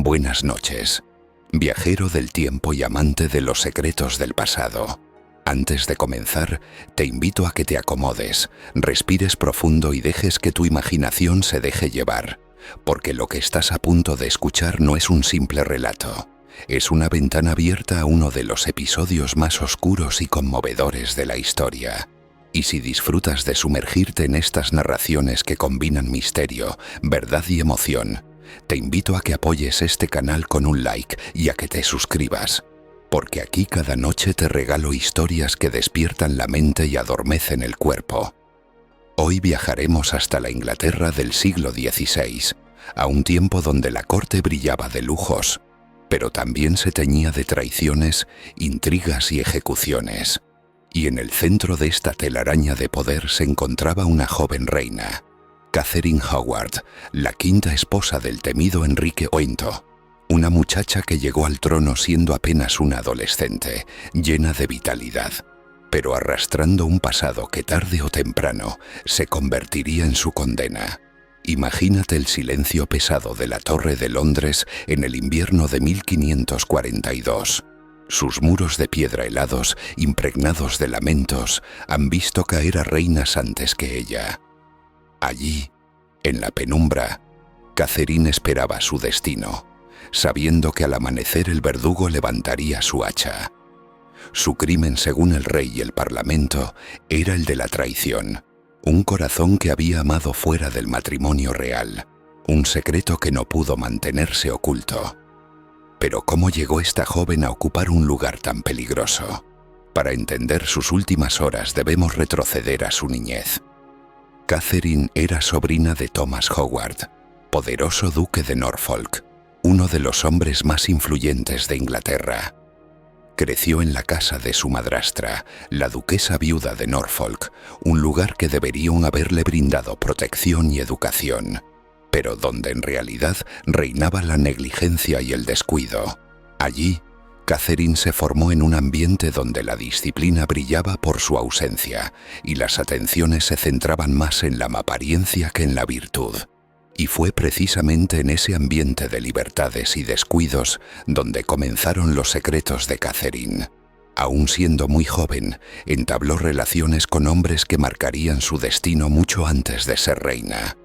Buenas noches, viajero del tiempo y amante de los secretos del pasado. Antes de comenzar, te invito a que te acomodes, respires profundo y dejes que tu imaginación se deje llevar, porque lo que estás a punto de escuchar no es un simple relato. Es una ventana abierta a uno de los episodios más oscuros y conmovedores de la historia. Y si disfrutas de sumergirte en estas narraciones que combinan misterio, verdad y emoción, te invito a que apoyes este canal con un like y a que te suscribas, porque aquí cada noche te regalo historias que despiertan la mente y adormecen el cuerpo. Hoy viajaremos hasta la Inglaterra del siglo XVI, a un tiempo donde la corte brillaba de lujos, pero también se teñía de traiciones, intrigas y ejecuciones. Y en el centro de esta telaraña de poder se encontraba una joven reina, Catherine Howard, la quinta esposa del temido Enrique VIII, una muchacha que llegó al trono siendo apenas una adolescente, llena de vitalidad, pero arrastrando un pasado que tarde o temprano se convertiría en su condena. Imagínate el silencio pesado de la Torre de Londres en el invierno de 1542. Sus muros de piedra helados, impregnados de lamentos, han visto caer a reinas antes que ella. Allí, en la penumbra, Catherine esperaba su destino, sabiendo que al amanecer el verdugo levantaría su hacha. Su crimen, según el rey y el parlamento, era el de la traición, un corazón que había amado fuera del matrimonio real, un secreto que no pudo mantenerse oculto. Pero ¿cómo llegó esta joven a ocupar un lugar tan peligroso? Para entender sus últimas horas debemos retroceder a su niñez. Catherine era sobrina de Thomas Howard, poderoso duque de Norfolk, uno de los hombres más influyentes de Inglaterra. Creció en la casa de su madrastra, la duquesa viuda de Norfolk, un lugar que deberían haberle brindado protección y educación, pero donde en realidad reinaba la negligencia y el descuido. Allí, Catherine se formó en un ambiente donde la disciplina brillaba por su ausencia y las atenciones se centraban más en la apariencia que en la virtud. Y fue precisamente en ese ambiente de libertades y descuidos donde comenzaron los secretos de Catherine. Aún siendo muy joven, entabló relaciones con hombres que marcarían su destino mucho antes de ser reina.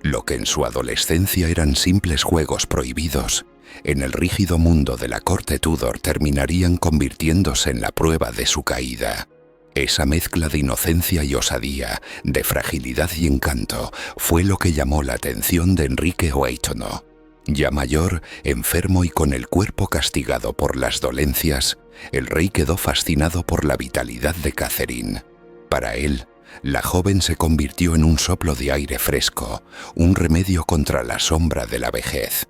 Lo que en su adolescencia eran simples juegos prohibidos, en el rígido mundo de la corte Tudor terminarían convirtiéndose en la prueba de su caída. Esa mezcla de inocencia y osadía, de fragilidad y encanto, fue lo que llamó la atención de Enrique VIII. Ya mayor, enfermo y con el cuerpo castigado por las dolencias, el rey quedó fascinado por la vitalidad de Catherine. Para él, la joven se convirtió en un soplo de aire fresco, un remedio contra la sombra de la vejez.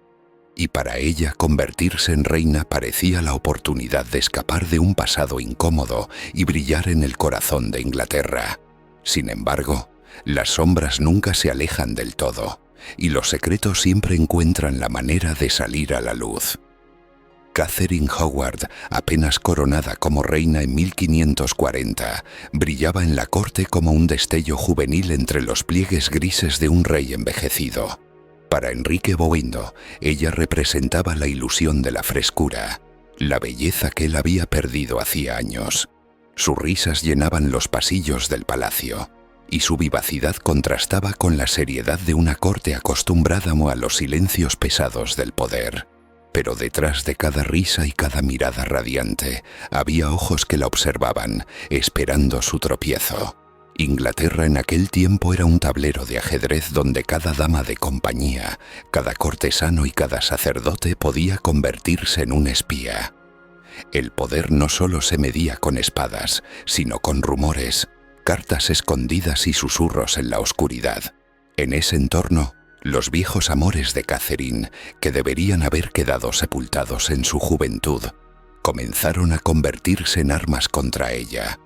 Y para ella convertirse en reina parecía la oportunidad de escapar de un pasado incómodo y brillar en el corazón de Inglaterra. Sin embargo, las sombras nunca se alejan del todo, y los secretos siempre encuentran la manera de salir a la luz. Catherine Howard, apenas coronada como reina en 1540, brillaba en la corte como un destello juvenil entre los pliegues grises de un rey envejecido. Para Enrique VIII, ella representaba la ilusión de la frescura, la belleza que él había perdido hacía años. Sus risas llenaban los pasillos del palacio, y su vivacidad contrastaba con la seriedad de una corte acostumbrada a los silencios pesados del poder. Pero detrás de cada risa y cada mirada radiante, había ojos que la observaban, esperando su tropiezo. Inglaterra en aquel tiempo era un tablero de ajedrez donde cada dama de compañía, cada cortesano y cada sacerdote podía convertirse en un espía. El poder no solo se medía con espadas, sino con rumores, cartas escondidas y susurros en la oscuridad. En ese entorno, los viejos amores de Catherine, que deberían haber quedado sepultados en su juventud, comenzaron a convertirse en armas contra ella.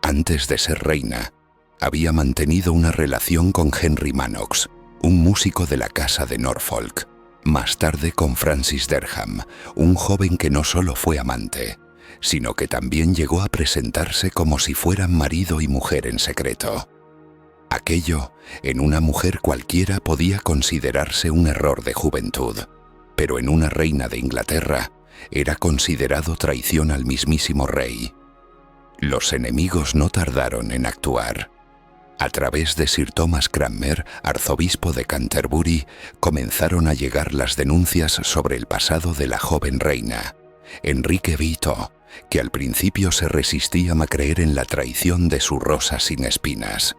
Antes de ser reina, había mantenido una relación con Henry Manox, un músico de la casa de Norfolk. Más tarde con Francis Derham, un joven que no solo fue amante, sino que también llegó a presentarse como si fueran marido y mujer en secreto. Aquello, en una mujer cualquiera, podía considerarse un error de juventud. pero en una reina de Inglaterra era considerado traición al mismísimo rey. Los enemigos no tardaron en actuar. A través de Sir Thomas Cranmer, arzobispo de Canterbury, comenzaron a llegar las denuncias sobre el pasado de la joven reina. Enrique VIII, que al principio se resistía a creer en la traición de su rosa sin espinas,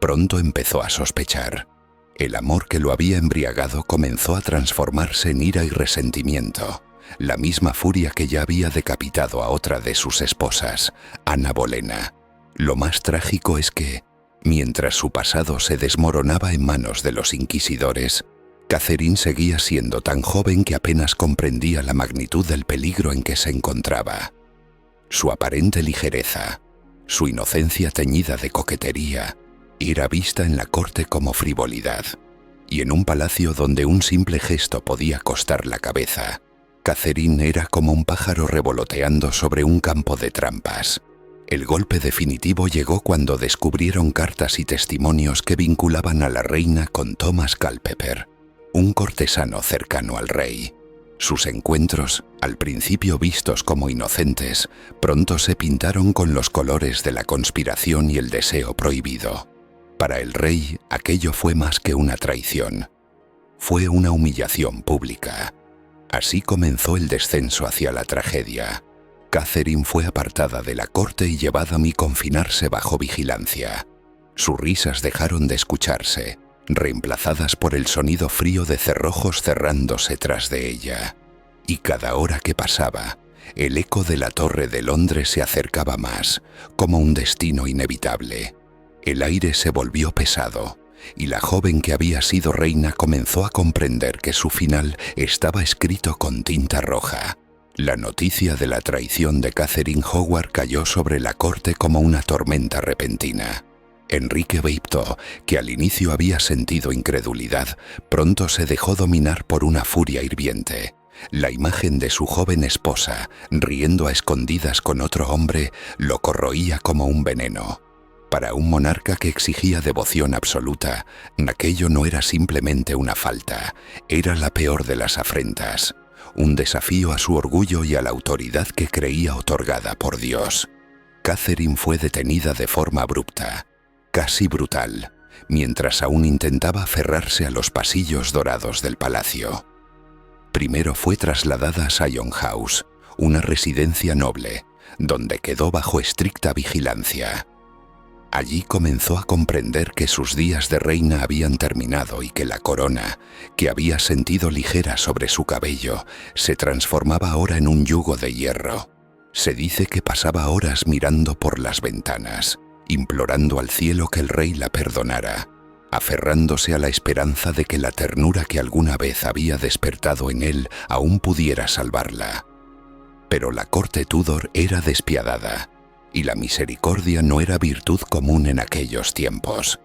pronto empezó a sospechar. El amor que lo había embriagado comenzó a transformarse en ira y resentimiento, la misma furia que ya había decapitado a otra de sus esposas, Ana Bolena. Lo más trágico es que, mientras su pasado se desmoronaba en manos de los inquisidores, Catherine seguía siendo tan joven que apenas comprendía la magnitud del peligro en que se encontraba. Su aparente ligereza, su inocencia teñida de coquetería, era vista en la corte como frivolidad, y en un palacio donde un simple gesto podía costar la cabeza, Catherine era como un pájaro revoloteando sobre un campo de trampas. El golpe definitivo llegó cuando descubrieron cartas y testimonios que vinculaban a la reina con Thomas Culpeper, un cortesano cercano al rey. Sus encuentros, al principio vistos como inocentes, pronto se pintaron con los colores de la conspiración y el deseo prohibido. Para el rey, aquello fue más que una traición. Fue una humillación pública. Así comenzó el descenso hacia la tragedia. Catherine fue apartada de la corte y llevada a confinarse bajo vigilancia. Sus risas dejaron de escucharse, reemplazadas por el sonido frío de cerrojos cerrándose tras de ella. Y cada hora que pasaba, el eco de la Torre de Londres se acercaba más, como un destino inevitable. El aire se volvió pesado, y la joven que había sido reina comenzó a comprender que su final estaba escrito con tinta roja. La noticia de la traición de Catherine Howard cayó sobre la corte como una tormenta repentina. Enrique VIII, que al inicio había sentido incredulidad, pronto se dejó dominar por una furia hirviente. La imagen de su joven esposa, riendo a escondidas con otro hombre, lo corroía como un veneno. Para un monarca que exigía devoción absoluta, aquello no era simplemente una falta, era la peor de las afrentas, un desafío a su orgullo y a la autoridad que creía otorgada por Dios. Catherine fue detenida de forma abrupta, casi brutal, mientras aún intentaba aferrarse a los pasillos dorados del palacio. Primero fue trasladada a Sion House, una residencia noble, donde quedó bajo estricta vigilancia. Allí comenzó a comprender que sus días de reina habían terminado y que la corona, que había sentido ligera sobre su cabello, se transformaba ahora en un yugo de hierro. Se dice que pasaba horas mirando por las ventanas, implorando al cielo que el rey la perdonara, aferrándose a la esperanza de que la ternura que alguna vez había despertado en él aún pudiera salvarla. Pero la corte Tudor era despiadada, y la misericordia no era virtud común en aquellos tiempos.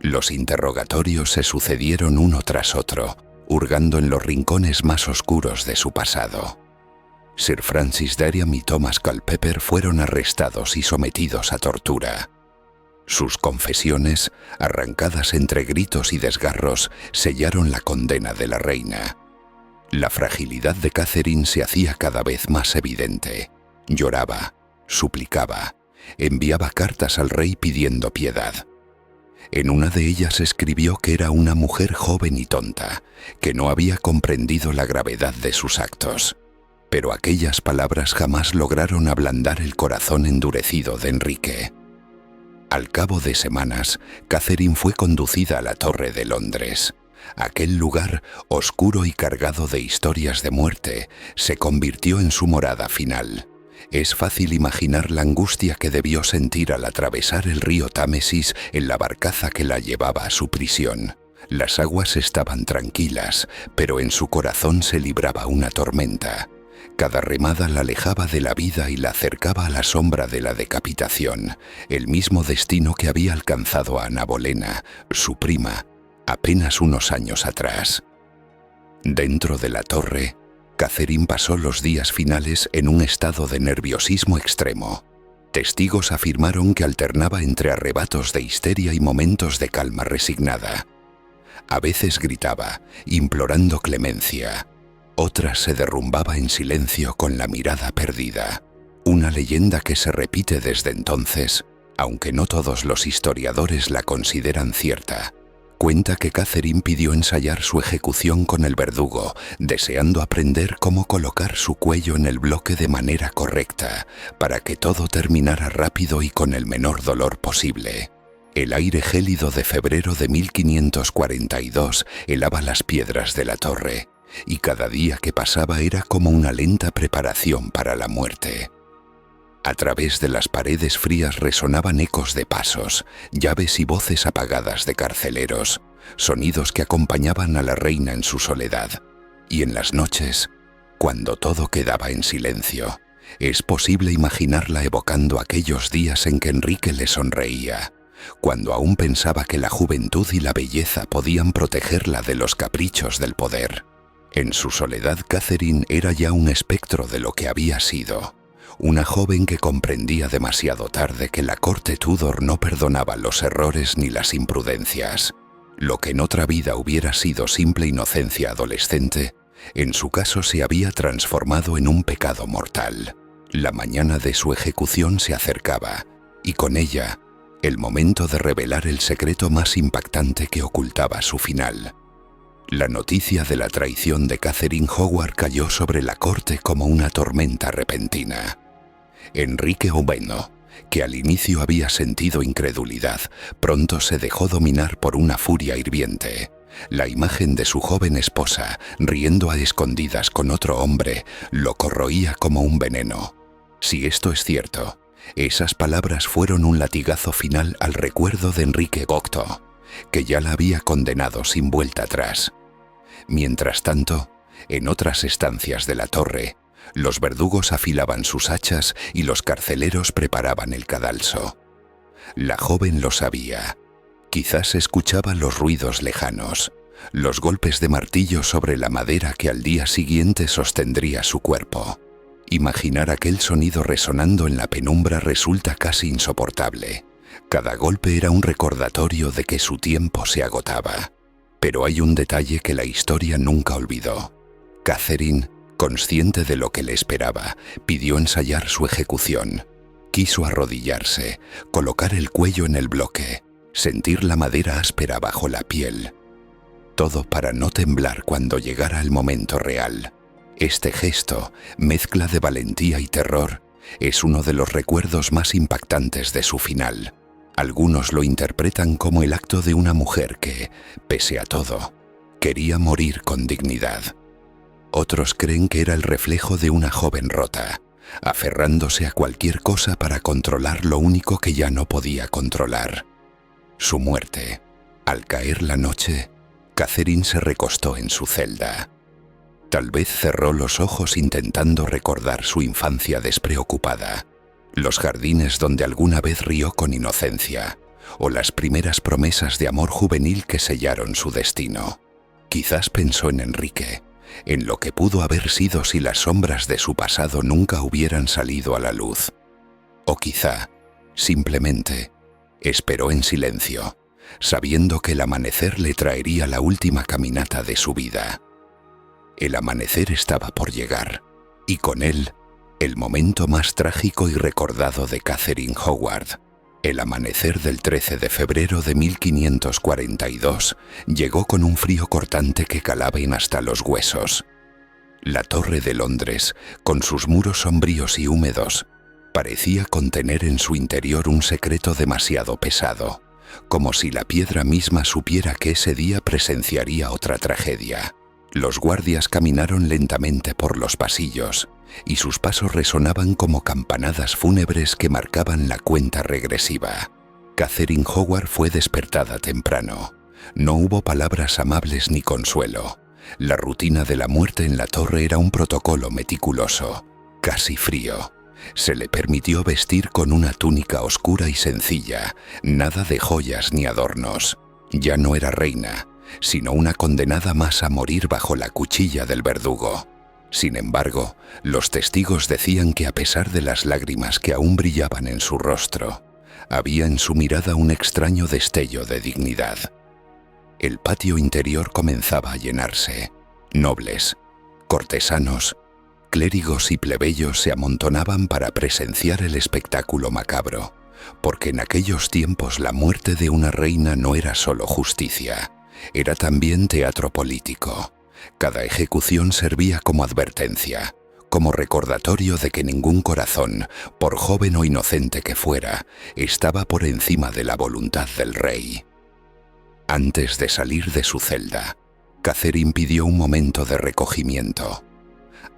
Los interrogatorios se sucedieron uno tras otro, hurgando en los rincones más oscuros de su pasado. Sir Francis Dereham y Thomas Culpeper fueron arrestados y sometidos a tortura. Sus confesiones, arrancadas entre gritos y desgarros, sellaron la condena de la reina. La fragilidad de Catherine se hacía cada vez más evidente. Lloraba, suplicaba, enviaba cartas al rey pidiendo piedad. En una de ellas escribió que era una mujer joven y tonta, que no había comprendido la gravedad de sus actos. Pero aquellas palabras jamás lograron ablandar el corazón endurecido de Enrique. Al cabo de semanas, Catherine fue conducida a la Torre de Londres. Aquel lugar, oscuro y cargado de historias de muerte, se convirtió en su morada final. Es fácil imaginar la angustia que debió sentir al atravesar el río Támesis en la barcaza que la llevaba a su prisión. Las aguas estaban tranquilas, pero en su corazón se libraba una tormenta. Cada remada la alejaba de la vida y la acercaba a la sombra de la decapitación, el mismo destino que había alcanzado a Ana Bolena, su prima, apenas unos años atrás. Dentro de la torre, Catherine pasó los días finales en un estado de nerviosismo extremo. Testigos afirmaron que alternaba entre arrebatos de histeria y momentos de calma resignada. A veces gritaba, implorando clemencia. Otra se derrumbaba en silencio con la mirada perdida. Una leyenda que se repite desde entonces, aunque no todos los historiadores la consideran cierta. Cuenta que Catherine pidió ensayar su ejecución con el verdugo, deseando aprender cómo colocar su cuello en el bloque de manera correcta, para que todo terminara rápido y con el menor dolor posible. El aire gélido de febrero de 1542 helaba las piedras de la torre, y cada día que pasaba era como una lenta preparación para la muerte. A través de las paredes frías resonaban ecos de pasos, llaves y voces apagadas de carceleros, sonidos que acompañaban a la reina en su soledad. Y en las noches, cuando todo quedaba en silencio, es posible imaginarla evocando aquellos días en que Enrique le sonreía, cuando aún pensaba que la juventud y la belleza podían protegerla de los caprichos del poder. En su soledad, Catherine era ya un espectro de lo que había sido. Una joven que comprendía demasiado tarde que la corte Tudor no perdonaba los errores ni las imprudencias. Lo que en otra vida hubiera sido simple inocencia adolescente, en su caso se había transformado en un pecado mortal. La mañana de su ejecución se acercaba, y con ella, el momento de revelar el secreto más impactante que ocultaba su final. La noticia de la traición de Catherine Howard cayó sobre la corte como una tormenta repentina. Enrique IX, que al inicio había sentido incredulidad, pronto se dejó dominar por una furia hirviente. La imagen de su joven esposa, riendo a escondidas con otro hombre, lo corroía como un veneno. Si esto es cierto, esas palabras fueron un latigazo final al recuerdo de Enrique VIII, que ya la había condenado sin vuelta atrás. Mientras tanto, en otras estancias de la torre, los verdugos afilaban sus hachas y los carceleros preparaban el cadalso. La joven lo sabía. Quizás escuchaba los ruidos lejanos, los golpes de martillo sobre la madera que al día siguiente sostendría su cuerpo. Imaginar aquel sonido resonando en la penumbra resulta casi insoportable. Cada golpe era un recordatorio de que su tiempo se agotaba. Pero hay un detalle que la historia nunca olvidó. Catherine, consciente de lo que le esperaba, pidió ensayar su ejecución. Quiso arrodillarse, colocar el cuello en el bloque, sentir la madera áspera bajo la piel. Todo para no temblar cuando llegara el momento real. Este gesto, mezcla de valentía y terror, es uno de los recuerdos más impactantes de su final. Algunos lo interpretan como el acto de una mujer que, pese a todo, quería morir con dignidad. Otros creen que era el reflejo de una joven rota, aferrándose a cualquier cosa para controlar lo único que ya no podía controlar: su muerte. Al caer la noche, Catherine se recostó en su celda. Tal vez cerró los ojos intentando recordar su infancia despreocupada, los jardines donde alguna vez rió con inocencia, o las primeras promesas de amor juvenil que sellaron su destino. Quizás pensó en Enrique, en lo que pudo haber sido si las sombras de su pasado nunca hubieran salido a la luz. O quizá, simplemente, esperó en silencio, sabiendo que el amanecer le traería la última caminata de su vida. El amanecer estaba por llegar, y con él, el momento más trágico y recordado de Catherine Howard. El amanecer del 13 de febrero de 1542 llegó con un frío cortante que calaba hasta los huesos. La Torre de Londres, con sus muros sombríos y húmedos, parecía contener en su interior un secreto demasiado pesado, como si la piedra misma supiera que ese día presenciaría otra tragedia. Los guardias caminaron lentamente por los pasillos, y sus pasos resonaban como campanadas fúnebres que marcaban la cuenta regresiva. Catherine Howard fue despertada temprano. No hubo palabras amables ni consuelo. La rutina de la muerte en la torre era un protocolo meticuloso, casi frío. Se le permitió vestir con una túnica oscura y sencilla, nada de joyas ni adornos. Ya no era reina, sino una condenada más a morir bajo la cuchilla del verdugo. Sin embargo, los testigos decían que a pesar de las lágrimas que aún brillaban en su rostro, había en su mirada un extraño destello de dignidad. El patio interior comenzaba a llenarse. Nobles, Cortesanos, clérigos y plebeyos se amontonaban para presenciar el espectáculo macabro, porque en aquellos tiempos la muerte de una reina no era solo justicia, era también teatro político. Cada ejecución servía como advertencia, como recordatorio de que ningún corazón, por joven o inocente que fuera, estaba por encima de la voluntad del rey. Antes de salir de su celda, Catherine pidió un momento de recogimiento.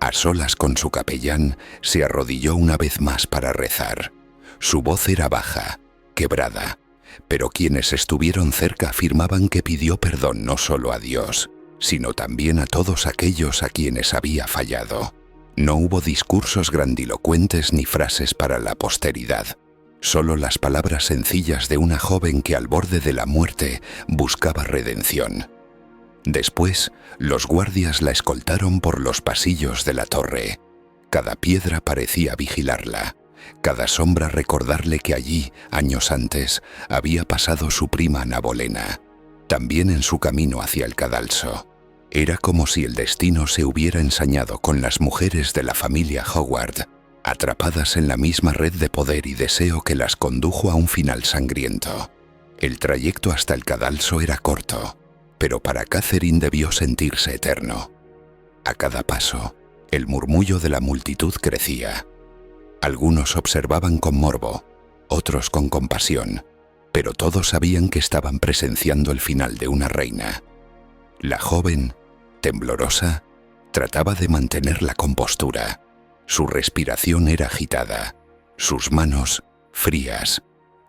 A solas con su capellán, se arrodilló una vez más para rezar. Su voz era baja, quebrada, pero quienes estuvieron cerca afirmaban que pidió perdón no solo a Dios, sino también a todos aquellos a quienes había fallado. No hubo discursos grandilocuentes ni frases para la posteridad, solo las palabras sencillas de una joven que al borde de la muerte buscaba redención. Después, los guardias la escoltaron por los pasillos de la torre. Cada piedra parecía vigilarla, cada sombra recordarle que allí, años antes, había pasado su prima Ana Bolena, también en su camino hacia el cadalso. Era como si el destino se hubiera ensañado con las mujeres de la familia Howard, atrapadas en la misma red de poder y deseo que las condujo a un final sangriento. El trayecto hasta el cadalso era corto, pero para Catherine debió sentirse eterno. A cada paso, el murmullo de la multitud crecía. Algunos observaban con morbo, otros con compasión, pero todos sabían que estaban presenciando el final de una reina. La joven, temblorosa, trataba de mantener la compostura. Su respiración era agitada, sus manos frías,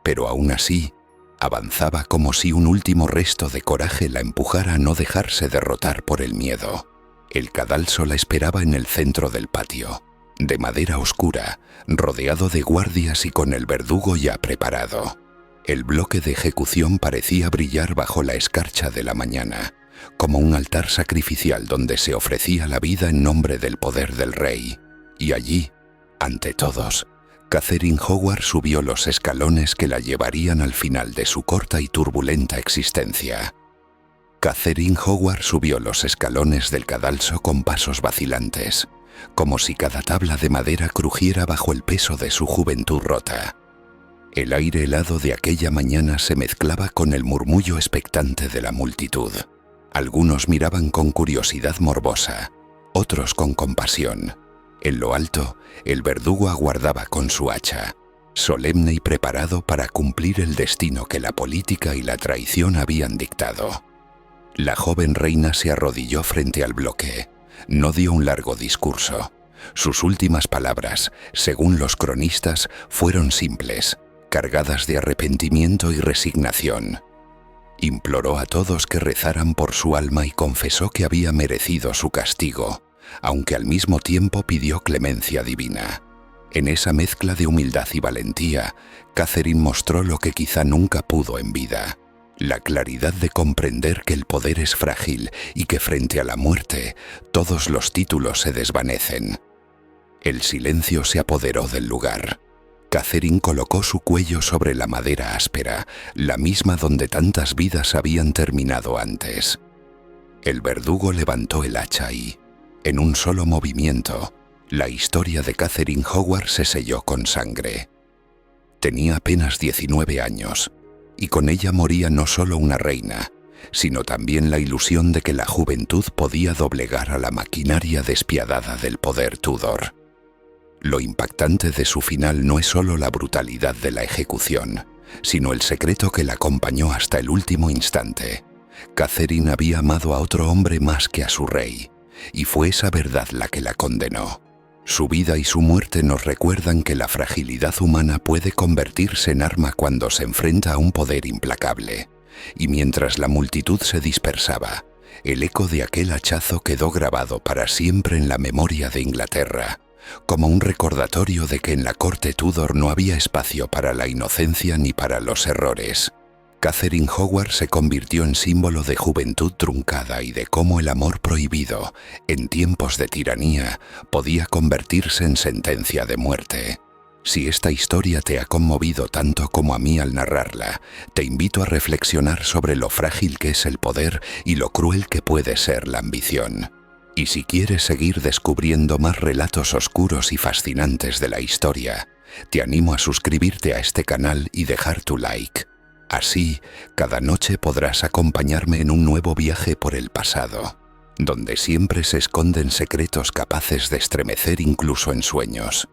pero aún así avanzaba como si un último resto de coraje la empujara a no dejarse derrotar por el miedo. El cadalso la esperaba en el centro del patio, de madera oscura, rodeado de guardias y con el verdugo ya preparado. El bloque de ejecución parecía brillar bajo la escarcha de la mañana, como un altar sacrificial donde se ofrecía la vida en nombre del poder del rey. Y allí, ante todos, Catherine Howard subió los escalones que la llevarían al final de su corta y turbulenta existencia. Catherine Howard subió los escalones del cadalso con pasos vacilantes, como si cada tabla de madera crujiera bajo el peso de su juventud rota. El aire helado de aquella mañana se mezclaba con el murmullo expectante de la multitud. Algunos miraban con curiosidad morbosa, otros con compasión. En lo alto, el verdugo aguardaba con su hacha, solemne y preparado para cumplir el destino que la política y la traición habían dictado. La joven reina se arrodilló frente al bloque. No dio un largo discurso. Sus últimas palabras, según los cronistas, fueron simples, cargadas de arrepentimiento y resignación. Imploró a todos que rezaran por su alma y confesó que había merecido su castigo, aunque al mismo tiempo pidió clemencia divina. En esa mezcla de humildad y valentía, Catherine mostró lo que quizá nunca pudo en vida: la claridad de comprender que el poder es frágil y que frente a la muerte todos los títulos se desvanecen. El silencio se apoderó del lugar. Catherine colocó su cuello sobre la madera áspera, la misma donde tantas vidas habían terminado antes. El verdugo levantó el hacha y, en un solo movimiento, la historia de Catherine Howard se selló con sangre. Tenía apenas 19 años, y con ella moría no solo una reina, sino también la ilusión de que la juventud podía doblegar a la maquinaria despiadada del poder Tudor. Lo impactante de su final no es solo la brutalidad de la ejecución, sino el secreto que la acompañó hasta el último instante. Catherine había amado a otro hombre más que a su rey, y fue esa verdad la que la condenó. Su vida y su muerte nos recuerdan que la fragilidad humana puede convertirse en arma cuando se enfrenta a un poder implacable, y mientras la multitud se dispersaba, el eco de aquel hachazo quedó grabado para siempre en la memoria de Inglaterra, como un recordatorio de que en la corte Tudor no había espacio para la inocencia ni para los errores. Catherine Howard se convirtió en símbolo de juventud truncada y de cómo el amor prohibido, en tiempos de tiranía, podía convertirse en sentencia de muerte. Si esta historia te ha conmovido tanto como a mí al narrarla, te invito a reflexionar sobre lo frágil que es el poder y lo cruel que puede ser la ambición. Y si quieres seguir descubriendo más relatos oscuros y fascinantes de la historia, te animo a suscribirte a este canal y dejar tu like. Así, cada noche podrás acompañarme en un nuevo viaje por el pasado, donde siempre se esconden secretos capaces de estremecer incluso en sueños.